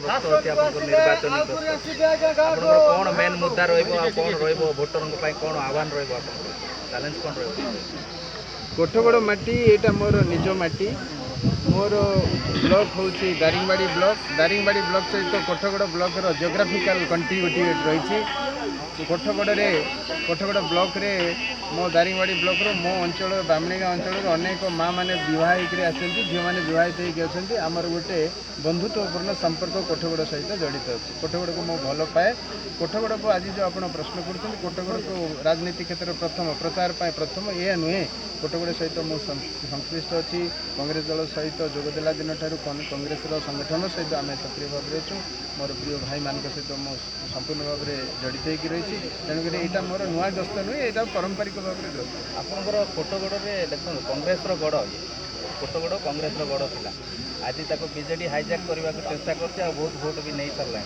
प्रश्न अच्छी निर्वाचन कौन मेन मुद्दा कौन भोटर कौन आह्वान चैलेंज कौन कोठगड़ माटी एटा मोर निज माटी मोर ब्लॉक हूँ दारिंगबाड़ी ब्लॉक सहित कोठगड़ ब्लॉक जियोग्राफिकल कंटिन्यूटी रही कोठगड़ ब्लॉक रे मो दारिंगबाड़ी ब्लॉक मो अंचल बामणीगाँ अंचल अनेक माँ मैंने विवाहिक आसती झील मैंने विवाहित होती आमर गोटे बंधुत्वपूर्ण संपर्क कोठगड़ सहित जड़ित अच्छी कोठगड़ को मुझे भल पाए कोठगड़ को आज जो आप प्रश्न कर कोठगड़ को राजनीति क्षेत्र प्रथम प्रचार प्रथम यह नुहे कोठगड़ सहित मुझे संश्लिष्ट अच्छी कांग्रेस दल सहित जोगदेला दिन कांग्रेस संगठन सहित आम सक्रिय भाव में अच्छु मोर प्रिय भाई मान सहित मो संपूर्ण भाव में जड़ित होकर रही तेणुक यहाँ मोर नुआ गस्त नुहे यहाँ पारंपरिक भाव में गस्त आपंकर कोठगड़ में देखो कांग्रेस गढ़ कोठगड़ कांग्रेस गढ़ था आज तक बीजेडी हाईजैक करने को चेष्टा कर बहुत भोट भी नहीं सारा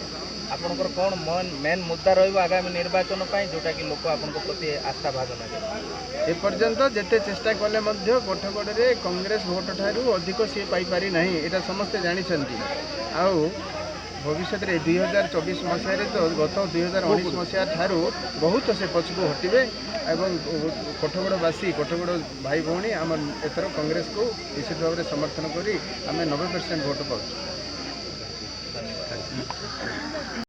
आपंकर कौन मेन मुद्दा रगामी निर्वाचन जोटा कि लोक आप प्रति आस्था भाग ना एपर्यंत जिते चेष्टा कले कोठगड़ में कांग्रेस भोट ठारू अधिक सी पाई ना यहाँ समस्ते जानते आउ भविष्य में 2024 मसीह तो गत 2019 मसीहा ठारू बहुत से पछकू हटवे एवं कोठगड़वासी कोठगड़ भाई भौणी आम एथर कांग्रेस को निश्चित भाव में समर्थन करी आम 90% भोट पाऊँ।